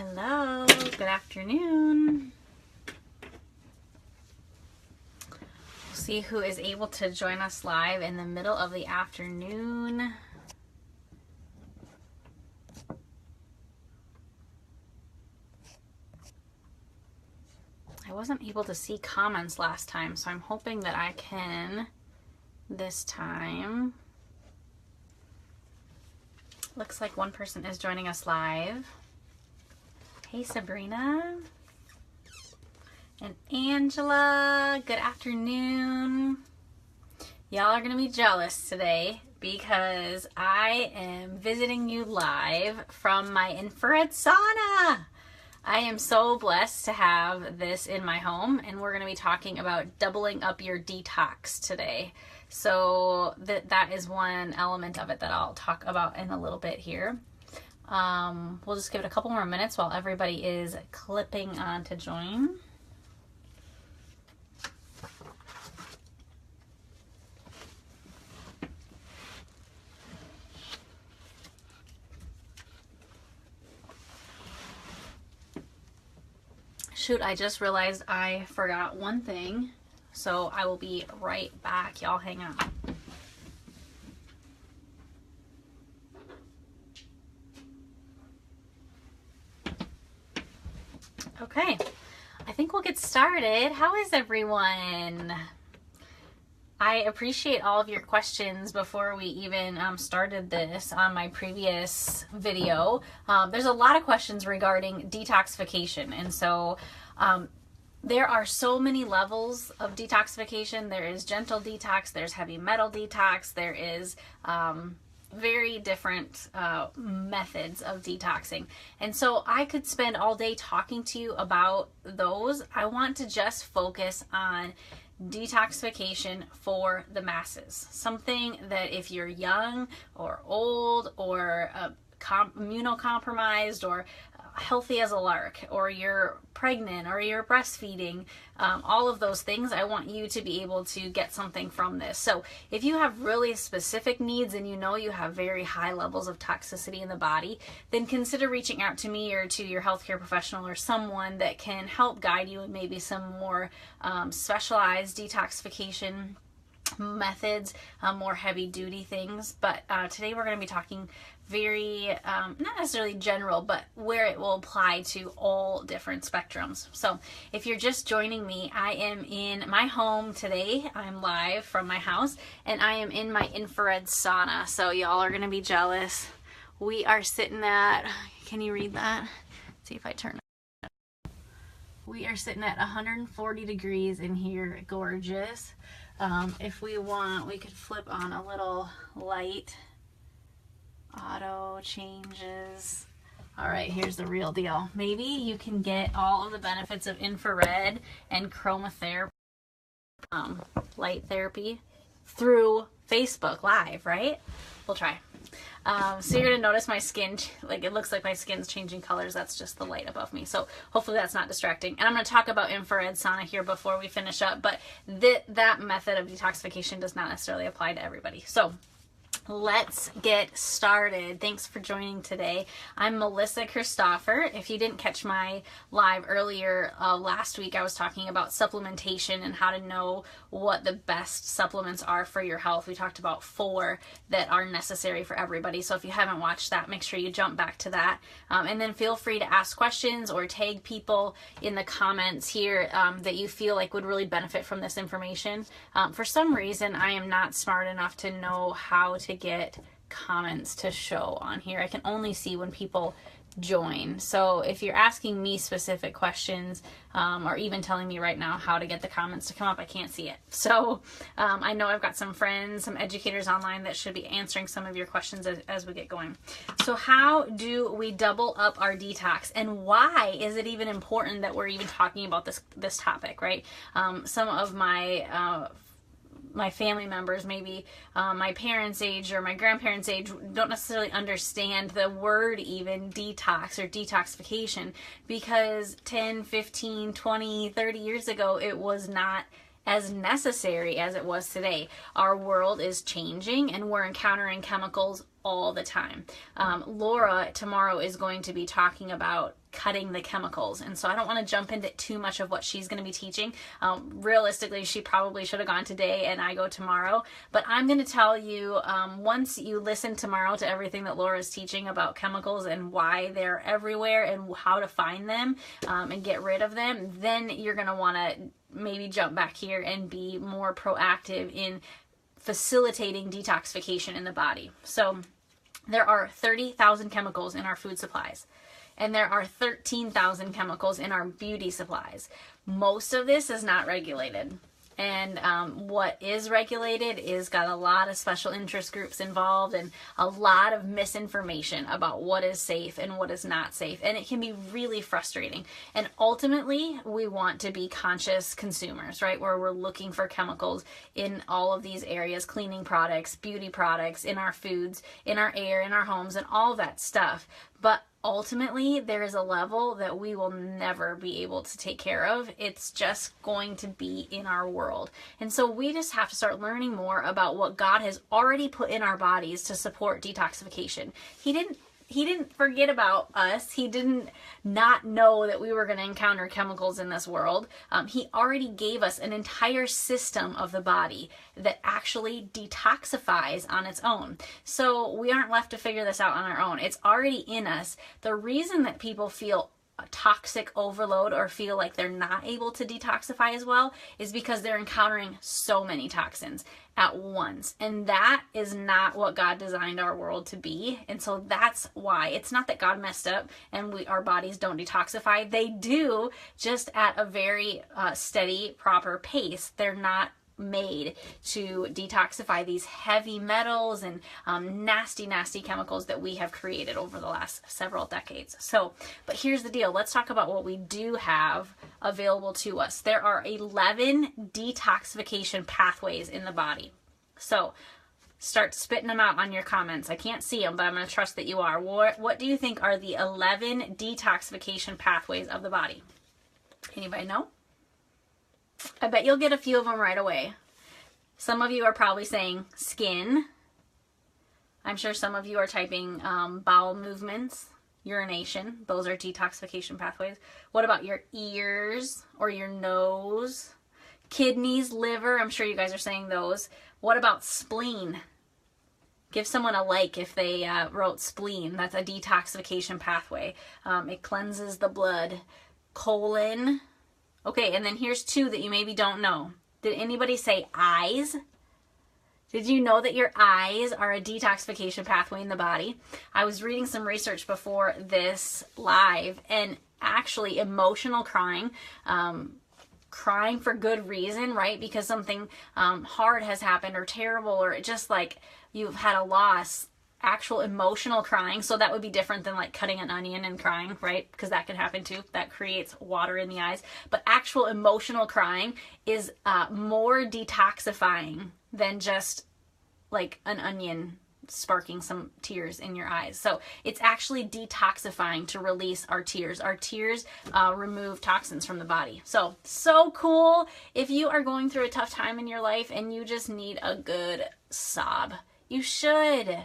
Hello, good afternoon. We'll see who is able to join us live in the middle of the afternoon. I wasn't able to see comments last time, so I'm hoping that I can this time. Looks like one person is joining us live. Hey, Sabrina. And Angela, good afternoon. Y'all are gonna be jealous today because I am visiting you live from my infrared sauna. I am so blessed to have this in my home, and we're gonna be talking about doubling up your detox today. So that is one element of it that I'll talk about in a little bit here. We'll just give it a couple more minutes while everybody is clipping on to join. Shoot, I just realized I forgot one thing, so I will be right back. Y'all hang on. Okay, I think we'll get started. How is everyone? I appreciate all of your questions before we even started this on my previous video. There's a lot of questions regarding detoxification, and so there are so many levels of detoxification. There is gentle detox, there's heavy metal detox, there is very different methods of detoxing. And so I could spend all day talking to you about those. I want to just focus on detoxification for the masses. Something that if you're young or old or immunocompromised or healthy as a lark, or you're pregnant, or you're breastfeeding, all of those things, I want you to be able to get something from this. So if you have really specific needs and you know you have very high levels of toxicity in the body, then consider reaching out to me or to your healthcare professional or someone that can help guide you in maybe some more specialized detoxification methods, more heavy duty things. But today we're going to be talking very not necessarily general, but where it will apply to all different spectrums. So if you're just joining me, I am in my home today. I'm live from my house, and I am in my infrared sauna. So y'all are going to be jealous. We are sitting at, can you read that? Let's see if I turn it. We are sitting at 140 degrees in here. Gorgeous. If we want, we could flip on a little light. Auto changes. All right, here's the real deal. Maybe you can get all of the benefits of infrared and chromotherapy, light therapy through Facebook Live, right? We'll try. So you're gonna notice my skin, like it looks like my skin's changing colors. That's just the light above me. So hopefully that's not distracting. And I'm gonna talk about infrared sauna here before we finish up, but that method of detoxification does not necessarily apply to everybody. So let's get started. Thanks for joining today. I'm Melissa Christopher. If you didn't catch my live earlier last week, I was talking about supplementation and how to know what the best supplements are for your health. We talked about 4 that are necessary for everybody. So if you haven't watched that, make sure you jump back to that. And then feel free to ask questions or tag people in the comments here that you feel like would really benefit from this information. For some reason, I am not smart enough to know how to get comments to show on here. I can only see when people join. So if you're asking me specific questions or even telling me right now how to get the comments to come up, I can't see it. So I know I've got some friends, some educators online that should be answering some of your questions as we get going. So how do we double up our detox, and why is it even important that we're even talking about this topic, right? Some of my family members, maybe my parents' age or my grandparents' age, don't necessarily understand the word even detox or detoxification, because 10, 15, 20, 30 years ago, it was not as necessary as it was today. Our world is changing and we're encountering chemicals all the time. Laura tomorrow is going to be talking about cutting the chemicals, and so I don't want to jump into too much of what she's going to be teaching. Realistically, she probably should have gone today and I go tomorrow, but I'm going to tell you, once you listen tomorrow to everything that Laura is teaching about chemicals and why they're everywhere and how to find them and get rid of them, then you're going to want to maybe jump back here and be more proactive in facilitating detoxification in the body. So there are 30,000 chemicals in our food supplies, and there are 13,000 chemicals in our beauty supplies. Most of this is not regulated. And what is regulated is got a lot of special interest groups involved and a lot of misinformation about what is safe and what is not safe. And it can be really frustrating. And ultimately, we want to be conscious consumers, right? Where we're looking for chemicals in all of these areas, cleaning products, beauty products, in our foods, in our air, in our homes, and all that stuff. But ultimately, there is a level that we will never be able to take care of. It's just going to be in our world. And so we just have to start learning more about what God has already put in our bodies to support detoxification. He didn't forget about us. He didn't not know that we were going to encounter chemicals in this world. He already gave us an entire system of the body that actually detoxifies on its own. So we aren't left to figure this out on our own. It's already in us. The reason that people feel toxic overload or feel like they're not able to detoxify as well is because they're encountering so many toxins at once, and that is not what God designed our world to be. And so that's why it's not that God messed up and our bodies don't detoxify. They do, just at a very steady, proper pace. They're not made to detoxify these heavy metals and nasty chemicals that we have created over the last several decades. So, but here's the deal. Let's talk about what we do have available to us. There are 11 detoxification pathways in the body. So start spitting them out on your comments. I can't see them, but I'm going to trust that you are. What do you think are the 11 detoxification pathways of the body? Anybody know? I bet you'll get a few of them right away. Some of you are probably saying skin. I'm sure some of you are typing bowel movements, urination. Those are detoxification pathways. What about your ears or your nose? Kidneys, liver. I'm sure you guys are saying those. What about spleen? Give someone a like if they wrote spleen. That's a detoxification pathway. It cleanses the blood. Colon. Okay, and then here's two that you maybe don't know. Did anybody say eyes? Did you know that your eyes are a detoxification pathway in the body? I was reading some research before this live, and actually emotional crying, crying for good reason, right? Because something hard has happened or terrible, or just like you've had a loss. Actual emotional crying, so that would be different than like cutting an onion and crying, right? Because that can happen too. That creates water in the eyes. But actual emotional crying is more detoxifying than just like an onion sparking some tears in your eyes. So it's actually detoxifying to release our tears. Our tears remove toxins from the body. So cool. If you are going through a tough time in your life and you just need a good sob, you should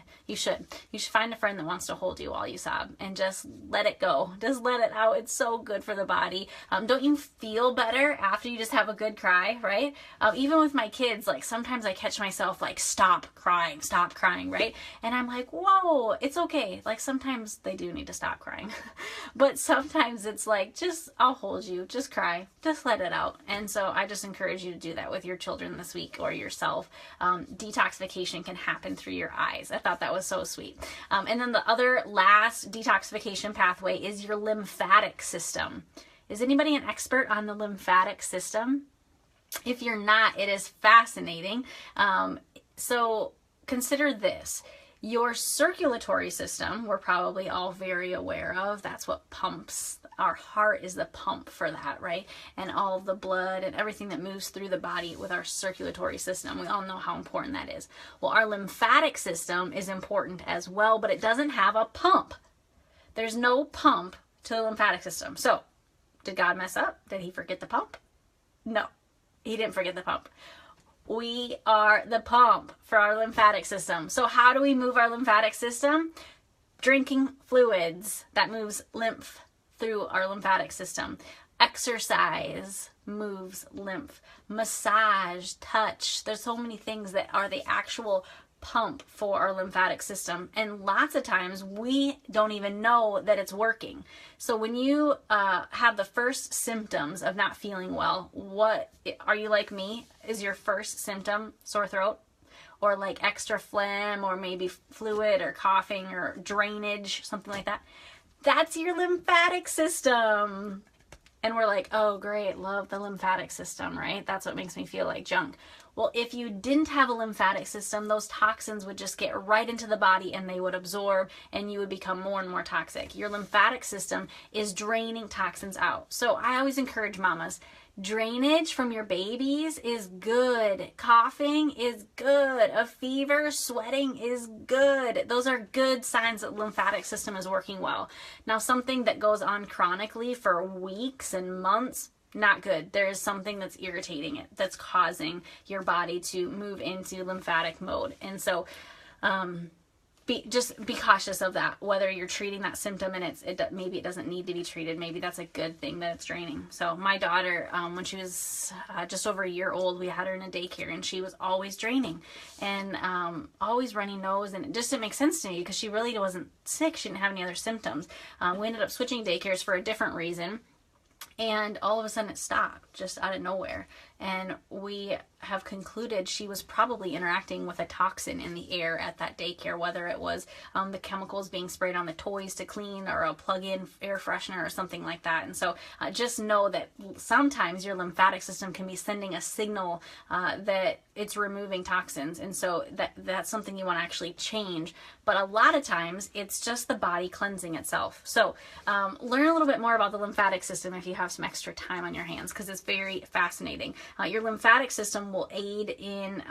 find a friend that wants to hold you while you sob and just let it go. Just let it out. It's so good for the body. Don't you feel better after you just have a good cry, right? Even with my kids, like sometimes I catch myself like, stop crying, right? And I'm like, whoa, it's okay. Like sometimes they do need to stop crying. But sometimes it's like, I'll hold you, just cry, just let it out. And so I just encourage you to do that with your children this week or yourself. Detoxification can happen through your eyes. I thought that was so sweet. And then the other last detoxification pathway is your lymphatic system. Is anybody an expert on the lymphatic system? If you're not, it is fascinating. So consider this. Your circulatory system, we're probably all very aware of. That's what pumps. Our heart is the pump for that, right? And all the blood and everything that moves through the body with our circulatory system. We all know how important that is. Well, our lymphatic system is important as well, but it doesn't have a pump. There's no pump to the lymphatic system. So, did God mess up? Did he forget the pump? No, he didn't forget the pump. We are the pump for our lymphatic system. So how do we move our lymphatic system? Drinking fluids. That moves lymph through our lymphatic system. Exercise moves lymph. Massage, touch. There's so many things that are the actual pump for our lymphatic system, and lots of times we don't even know that it's working. So when you have the first symptoms of not feeling well, what are you like me? Is your first symptom sore throat, or like extra phlegm, or maybe fluid or coughing or drainage, something like that? That's your lymphatic system. And we're like, oh great, love the lymphatic system, right? That's what makes me feel like junk. Well, if you didn't have a lymphatic system, those toxins would just get right into the body and they would absorb, and you would become more and more toxic. Your lymphatic system is draining toxins out. So I always encourage mamas, drainage from your babies is good. Coughing is good. A fever, sweating is good. Those are good signs that the lymphatic system is working well. Now, something that goes on chronically for weeks and months, not good. There is something that's irritating it, that's causing your body to move into lymphatic mode. And so just be cautious of that, whether you're treating that symptom and maybe it doesn't need to be treated. Maybe that's a good thing that it's draining. So my daughter, when she was just over a year old, we had her in a daycare, and she was always draining and always runny nose, and it just didn't make sense to me because she really wasn't sick. She didn't have any other symptoms. We ended up switching daycares for a different reason. And all of a sudden it stopped just out of nowhere. And we have concluded she was probably interacting with a toxin in the air at that daycare, whether it was the chemicals being sprayed on the toys to clean, or a plug-in air freshener or something like that. And so just know that sometimes your lymphatic system can be sending a signal that it's removing toxins. And so that's something you want to actually change. But a lot of times it's just the body cleansing itself. So learn a little bit more about the lymphatic system if you have some extra time on your hands, because it's very fascinating. Your lymphatic system will aid in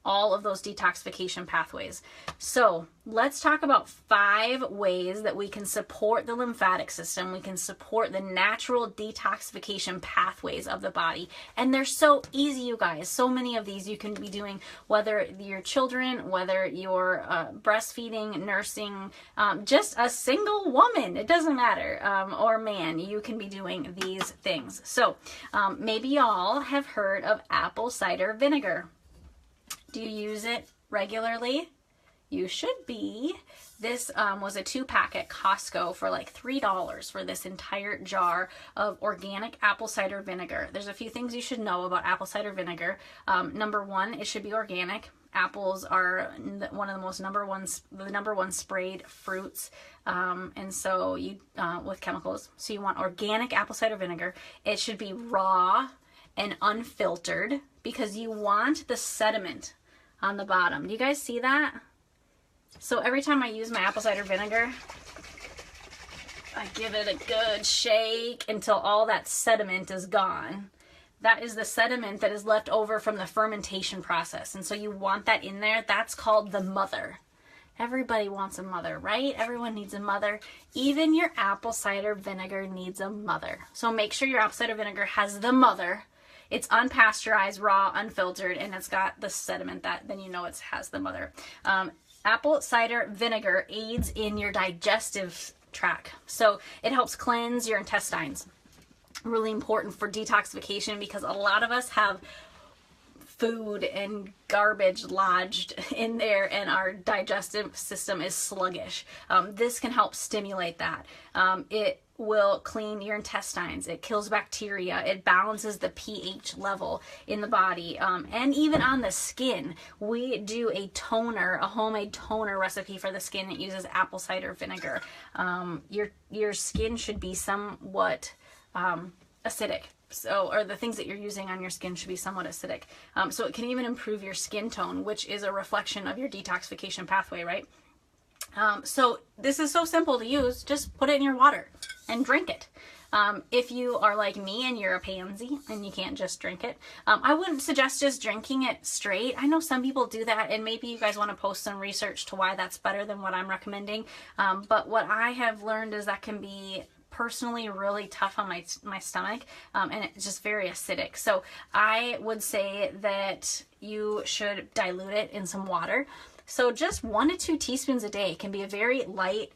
all of those detoxification pathways. So let's talk about 5 ways that we can support the lymphatic system. We can support the natural detoxification pathways of the body. And they're so easy, you guys. So many of these you can be doing, whether you're children, whether you're breastfeeding, nursing, just a single woman, it doesn't matter, or man, you can be doing these things. So maybe y'all have heard of apple cider vinegar. Do you use it regularly? You should be. This was a 2-pack at Costco for like $3 for this entire jar of organic apple cider vinegar. There's a few things you should know about apple cider vinegar. Number 1, it should be organic. Apples are one of the number one sprayed fruits, and so you with chemicals. So you want organic apple cider vinegar. It should be raw and unfiltered, because you want the sediment on the bottom. Do you guys see that? So every time I use my apple cider vinegar, I give it a good shake until all that sediment is gone. That is the sediment that is left over from the fermentation process. And so you want that in there. That's called the mother. Everybody wants a mother, right? Everyone needs a mother. Even your apple cider vinegar needs a mother. So make sure your apple cider vinegar has the mother. It's unpasteurized, raw, unfiltered, and it's got the sediment then you know it has the mother. Apple cider vinegar aids in your digestive tract. So it helps cleanse your intestines. Really important for detoxification, because a lot of us have food and garbage lodged in there and our digestive system is sluggish. This can help stimulate that. It will clean your intestines. It kills bacteria. It balances the pH level in the body. And even on the skin, we do a toner, a homemade toner recipe for the skin that uses apple cider vinegar. Your skin should be somewhat acidic. So, or the things that you're using on your skin should be somewhat acidic. So it can even improve your skin tone, which is a reflection of your detoxification pathway, right? So this is so simple to use. Just put it in your water and drink it. If you are like me and you're a pansy and you can't just drink it, I wouldn't suggest just drinking it straight. I know some people do that, and maybe you guys want to post some research to why that's better than what I'm recommending. But what I have learned is that can be personally really tough on my stomach, and it's just very acidic. So I would say that you should dilute it in some water. So just 1 to 2 teaspoons a day can be a very light,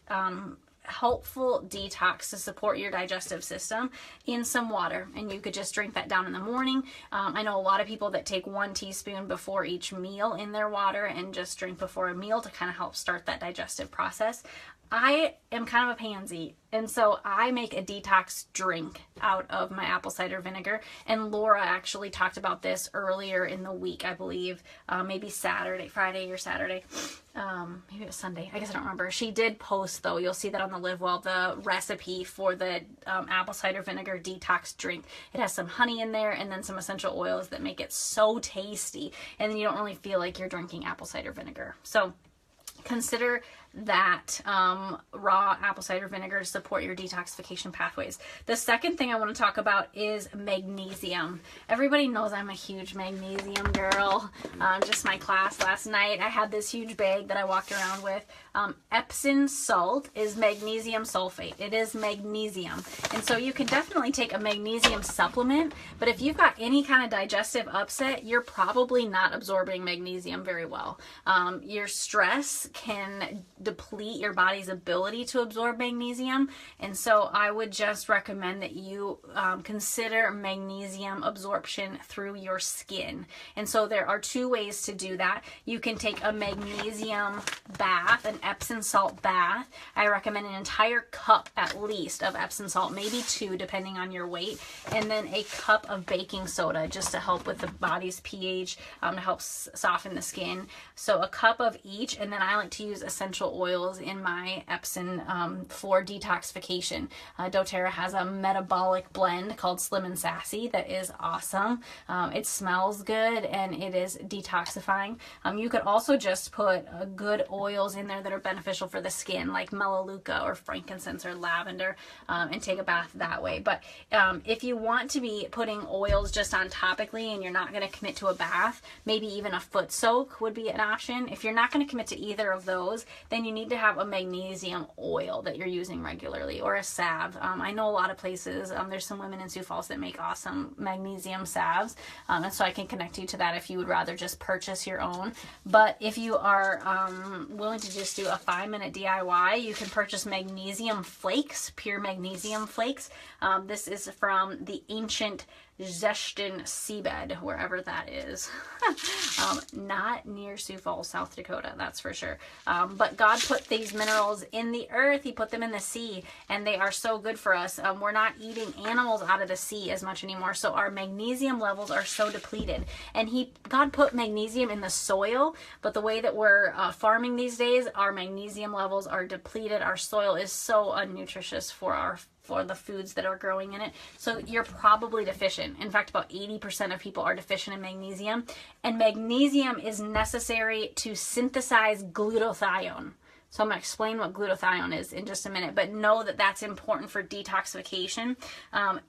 helpful detox to support your digestive system in some water, and you could just drink that down in the morning. I know a lot of people that take 1 teaspoon before each meal in their water and just drink before a meal to kind of help start that digestive process. I am kind of a pansy, and so I make a detox drink out of my apple cider vinegar, and Laura actually talked about this earlier in the week, I believe, maybe Friday or Saturday, maybe it was Sunday, I guess I don't remember. She did post, though, you'll see that on the Live Well, the recipe for the apple cider vinegar detox drink. It has some honey in there and then some essential oils that make it so tasty, and then you don't really feel like you're drinking apple cider vinegar. So consider that raw apple cider vinegar to support your detoxification pathways. The second thing I want to talk about is magnesium. Everybody knows I'm a huge magnesium girl. Just my class last night, I had this huge bag that I walked around with. Epsom salt is magnesium sulfate. It is magnesium. And so you can definitely take a magnesium supplement, but if you've got any kind of digestive upset, you're probably not absorbing magnesium very well. Your stress can deplete your body's ability to absorb magnesium, and so I would just recommend that you consider magnesium absorption through your skin. And so there are 2 ways to do that. You can take a magnesium bath, an Epsom salt bath. I recommend an entire cup at least of Epsom salt, maybe 2 depending on your weight, and then a cup of baking soda just to help with the body's pH, to help soften the skin. So a cup of each, and then I like to use essential oils in my Epsom for detoxification. doTERRA has a metabolic blend called Slim and Sassy that is awesome. It smells good and it is detoxifying. You could also just put good oils in there that are beneficial for the skin, like melaleuca or frankincense or lavender, and take a bath that way. But if you want to be putting oils just on topically and you're not going to commit to a bath, maybe even a foot soak would be an option. If you're not going to commit to either of those, then you need to have a magnesium oil that you're using regularly, or a salve. I know a lot of places, there's some women in Sioux Falls that make awesome magnesium salves, and so I can connect you to that if you would rather just purchase your own. But if you are willing to just do a 5-minute DIY, you can purchase magnesium flakes, pure magnesium flakes. This is from the ancient Zeston seabed, wherever that is. Not near Sioux Falls, South Dakota, that's for sure. But God put these minerals in the earth. He put them in the sea, and they are so good for us. We're not eating animals out of the sea as much anymore, so our magnesium levels are so depleted. And God put magnesium in the soil, but the way that we're farming these days, our magnesium levels are depleted. Our soil is so unnutritious for the foods that are growing in it. So you're probably deficient. In fact, about 80% of people are deficient in magnesium. And magnesium is necessary to synthesize glutathione. So I'm going to explain what glutathione is in just a minute, but know that that's important for detoxification.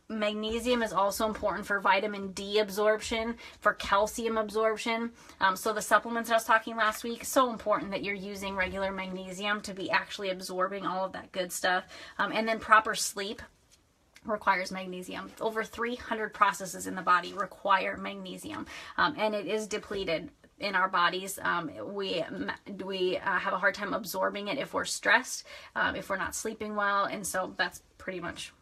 Magnesium is also important for vitamin D absorption, for calcium absorption. So the supplements I was talking last week, so important that you're using regular magnesium to be actually absorbing all of that good stuff. And then proper sleep requires magnesium. Over 300 processes in the body require magnesium, and it is depleted in our bodies. We have a hard time absorbing it if we're stressed, if we're not sleeping well, and so that's pretty much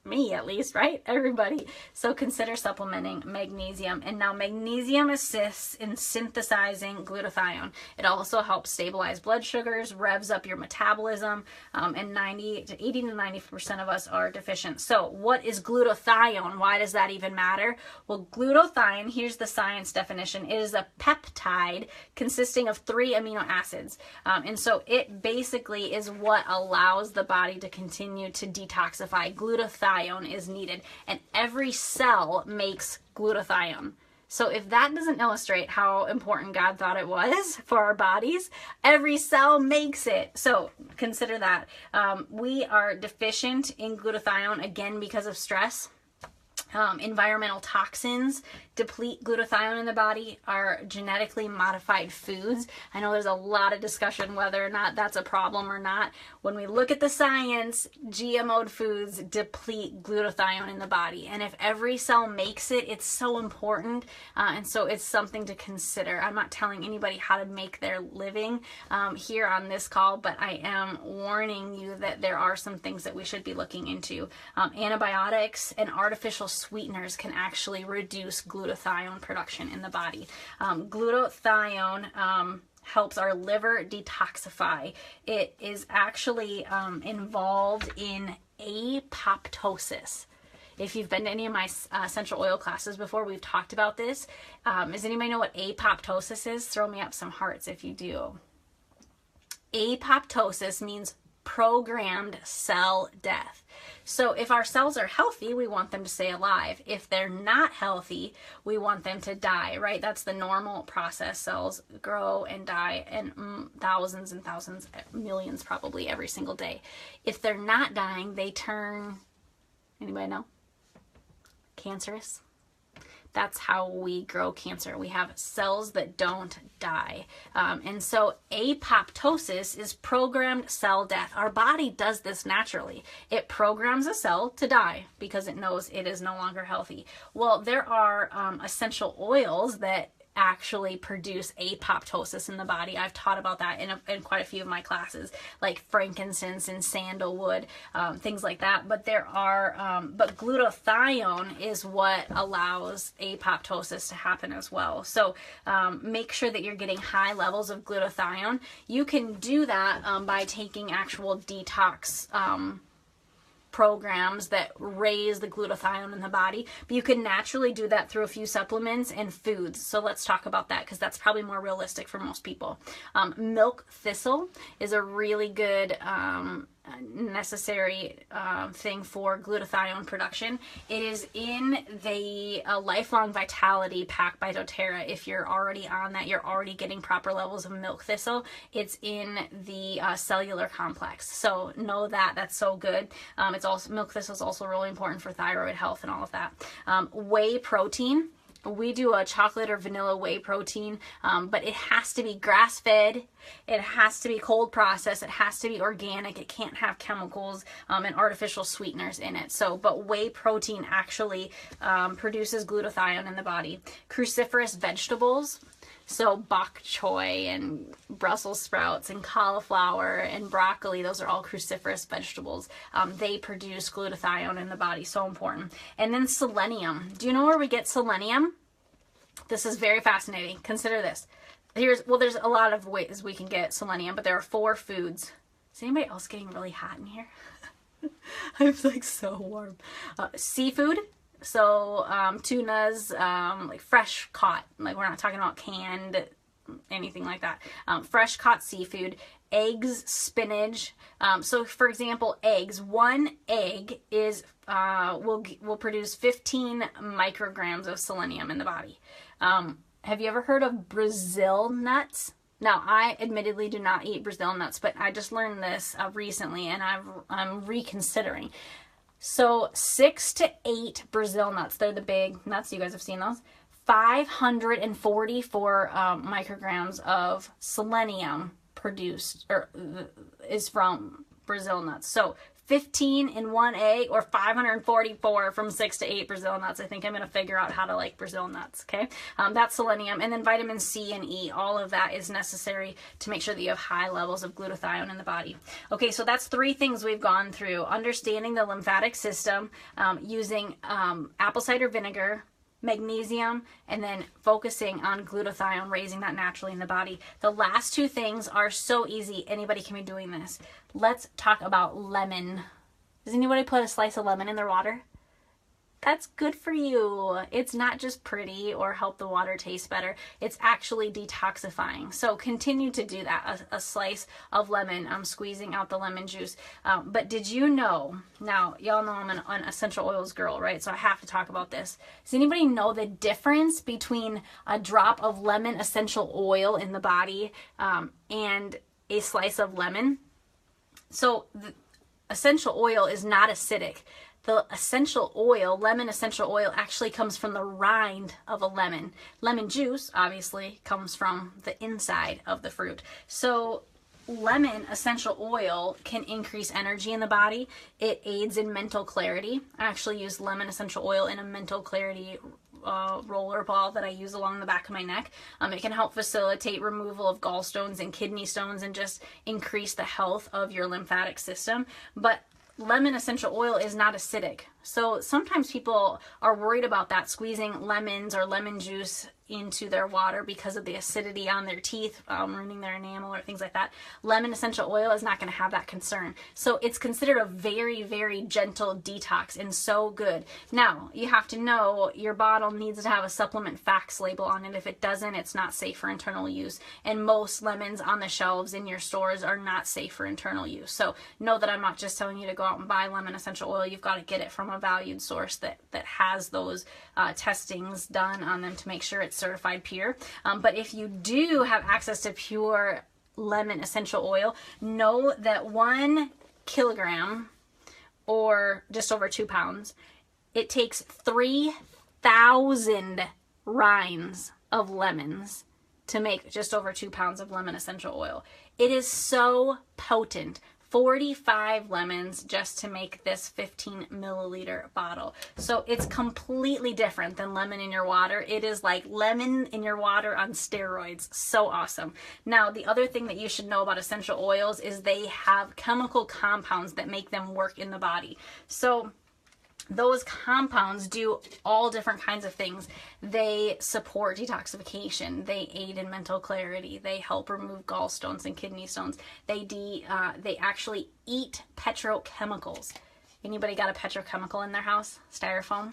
me, at least, right? Everybody. So consider supplementing magnesium. And now magnesium assists in synthesizing glutathione. It also helps stabilize blood sugars, revs up your metabolism, and 80 to 90% of us are deficient. So what is glutathione? Why does that even matter? Well, glutathione, here's the science definition, it is a peptide consisting of 3 amino acids. And so it basically is what allows the body to continue to detoxify. Glutathione is needed, and every cell makes glutathione. So if that doesn't illustrate how important God thought it was for our bodies, every cell makes it. So consider that. We are deficient in glutathione, again, because of stress. Environmental toxins deplete glutathione in the body. Our genetically modified foods, I know there's a lot of discussion whether or not that's a problem or not. When we look at the science, GMO'd foods deplete glutathione in the body, and if every cell makes it, it's so important, and so it's something to consider. I'm not telling anybody how to make their living here on this call, but I am warning you that there are some things that we should be looking into. Antibiotics and artificial sweeteners can actually reduce glutathione production in the body. Glutathione helps our liver detoxify. It is actually involved in apoptosis. If you've been to any of my essential oil classes before, we've talked about this. Does anybody know what apoptosis is? Throw me up some hearts if you do. Apoptosis means programmed cell death. So if our cells are healthy, we want them to stay alive. If they're not healthy, we want them to die, right? That's the normal process. Cells grow and die, and thousands and thousands, millions probably every single day. If they're not dying, they turn, anybody know? Cancerous. That's how we grow cancer. We have cells that don't die. And so apoptosis is programmed cell death. Our body does this naturally. It programs a cell to die because it knows it is no longer healthy. Well, there are essential oils that actually produce apoptosis in the body. I've taught about that in quite a few of my classes, like frankincense and sandalwood, things like that. But there are, but glutathione is what allows apoptosis to happen as well. So make sure that you're getting high levels of glutathione. You can do that by taking actual detox programs that raise the glutathione in the body, but you can naturally do that through a few supplements and foods. So let's talk about that because that's probably more realistic for most people. Milk thistle is a really good necessary thing for glutathione production. It is in the Lifelong Vitality pack by doTERRA. If you're already on that, you're already getting proper levels of milk thistle. It's in the cellular complex. So know that. That's so good. It's also, milk thistle is also really important for thyroid health and all of that. Whey protein. We do a chocolate or vanilla whey protein, but it has to be grass-fed, it has to be cold processed, it has to be organic, it can't have chemicals and artificial sweeteners in it. So, but whey protein actually produces glutathione in the body. Cruciferous vegetables, so bok choy and Brussels sprouts and cauliflower and broccoli, those are all cruciferous vegetables. They produce glutathione in the body, so important. And then selenium. Do you know where we get selenium? This is very fascinating. Consider this. There's a lot of ways we can get selenium, but there are 4 foods. Is anybody else getting really hot in here? I'm like so warm. Seafood. So tunas, like fresh caught, like we're not talking about canned, anything like that. Fresh caught seafood, eggs, spinach. So for example, eggs, 1 egg is will produce 15 micrograms of selenium in the body. Have you ever heard of Brazil nuts? Now, I admittedly do not eat Brazil nuts, but I just learned this recently, and I'm reconsidering. So 6 to 8 Brazil nuts, they're the big nuts, you guys have seen those, 544 micrograms of selenium produced, or is from Brazil nuts. So 15 in 1 egg, or 544 from 6 to 8 Brazil nuts. I think I'm going to figure out how to like Brazil nuts, okay? That's selenium. And then vitamin C and E, all of that is necessary to make sure that you have high levels of glutathione in the body. Okay, so that's 3 things we've gone through. Understanding the lymphatic system, using apple cider vinegar, magnesium, and then focusing on glutathione, raising that naturally in the body. The last 2 things are so easy. Anybody can be doing this. Let's talk about lemon. Does anybody put a slice of lemon in their water? That's good for you. It's not just pretty or help the water taste better. It's actually detoxifying. So continue to do that. A slice of lemon. I'm squeezing out the lemon juice. But did you know, now y'all know I'm an essential oils girl, right? So I have to talk about this. Does anybody know the difference between a drop of lemon essential oil in the body and a slice of lemon? So the essential oil is not acidic. the essential oil, lemon essential oil, actually comes from the rind of a lemon. Lemon juice, obviously, comes from the inside of the fruit. So lemon essential oil can increase energy in the body. It aids in mental clarity. I actually use lemon essential oil in a mental clarity roller ball that I use along the back of my neck. It can help facilitate removal of gallstones and kidney stones and just increase the health of your lymphatic system. But lemon essential oil is not acidic. So sometimes people are worried about that, squeezing lemons or lemon juice into their water because of the acidity on their teeth, ruining their enamel or things like that. Lemon essential oil is not going to have that concern. So it's considered a very, very gentle detox and so good. Now, you have to know your bottle needs to have a supplement facts label on it. If it doesn't, it's not safe for internal use. And most lemons on the shelves in your stores are not safe for internal use. So know that I'm not just telling you to go out and buy lemon essential oil. You've got to get it from a valued source that has those testings done on them to make sure it's certified pure. But if you do have access to pure lemon essential oil, know that 1 kilogram, or just over 2 pounds, it takes 3,000 rinds of lemons to make just over 2 pounds of lemon essential oil. It is so potent. 45 lemons just to make this 15 milliliter bottle. So it's completely different than lemon in your water. It is like lemon in your water on steroids. So awesome. Now, the other thing that you should know about essential oils is they have chemical compounds that make them work in the body. So those compounds do all different kinds of things. They support detoxification. They aid in mental clarity. They help remove gallstones and kidney stones. They actually eat petrochemicals. Anybody got a petrochemical in their house? Styrofoam?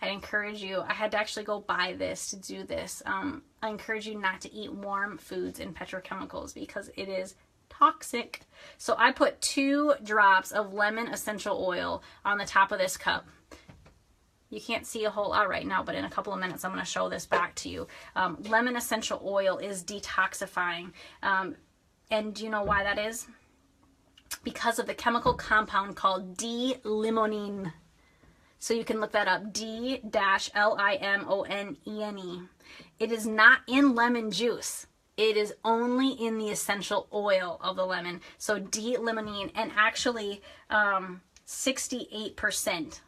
I'd encourage you. I had to actually go buy this to do this. I encourage you not to eat warm foods and petrochemicals because it is toxic. So I put 2 drops of lemon essential oil on the top of this cup. You can't see a whole lot right now, but in a couple of minutes I'm going to show this back to you. Lemon essential oil is detoxifying. And do you know why that is? Because of the chemical compound called D-limonene. So you can look that up, D-L-I-M-O-N-E-N-E. It is not in lemon juice. It is only in the essential oil of the lemon. So D-limonene, and actually 68%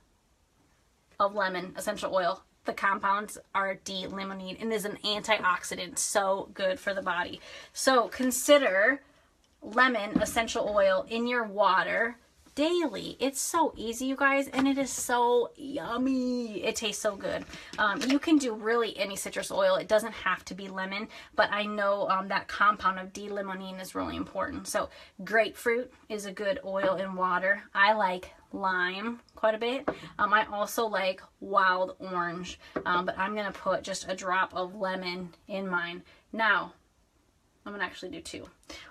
of lemon essential oil, the compounds are D-limonene, and is an antioxidant, so good for the body. So consider lemon essential oil in your water daily. It's so easy, you guys, and it is so yummy. It tastes so good. You can do really any citrus oil. It doesn't have to be lemon, but I know that compound of D-limonene is really important. So grapefruit is a good oil in water. I like lime quite a bit. I also like wild orange, but I'm going to put just a drop of lemon in mine. Now, I'm going to actually do 2.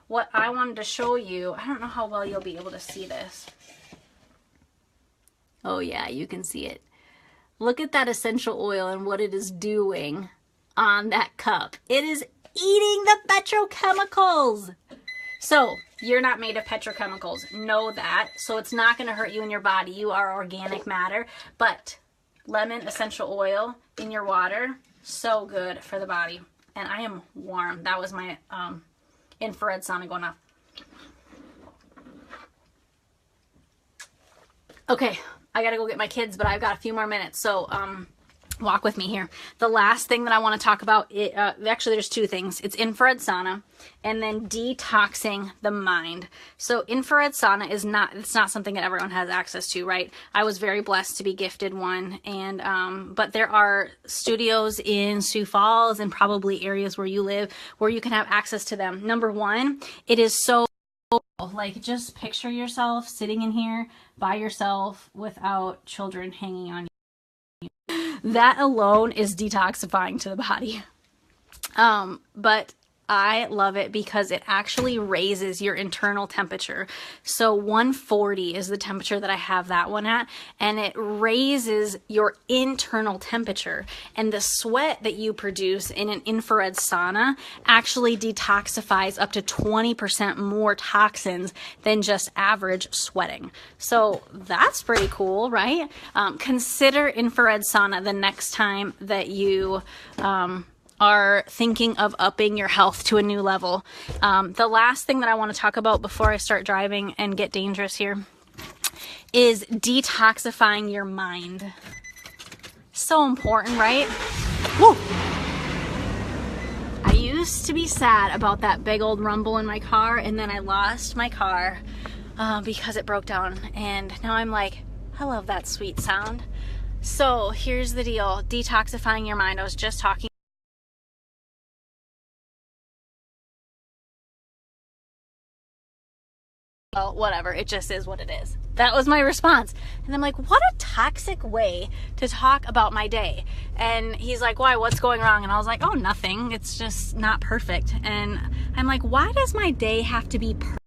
What I wanted to show you, I don't know how well you'll be able to see this. Oh yeah, you can see it. Look at that essential oil and what it is doing on that cup. It is eating the petrochemicals. So you're not made of petrochemicals. Know that. So it's not going to hurt you in your body. You are organic matter. But lemon essential oil in your water, so good for the body. And I am warm. That was my infrared sauna going off. Okay, I gotta go get my kids, but I've got a few more minutes, so walk with me here. The last thing that I want to talk about, actually there's 2 things. It's infrared sauna and then detoxing the mind. So infrared sauna is not something that everyone has access to, right? I was very blessed to be gifted one, and but there are studios in Sioux Falls and probably areas where you live where you can have access to them. Number 1, it is so like, just picture yourself sitting in here by yourself without children hanging on you. That alone is detoxifying to the body. But I love it because it actually raises your internal temperature. So 140 is the temperature that I have that one at, and it raises your internal temperature. And the sweat that you produce in an infrared sauna actually detoxifies up to 20% more toxins than just average sweating. So that's pretty cool, right? Consider infrared sauna the next time that you are thinking of upping your health to a new level. The last thing that I want to talk about before I start driving and get dangerous here is detoxifying your mind. So important, right? Woo! I used to be sad about that big old rumble in my car, and then I lost my car because it broke down, and now I'm like, I love that sweet sound. So here's the deal, detoxifying your mind. I was just talking. Well, whatever, it just is what it is. That was my response. And I'm like, what a toxic way to talk about my day. And he's like, why, what's going wrong? And I was like, oh, nothing, it's just not perfect. And I'm like, why does my day have to be perfect?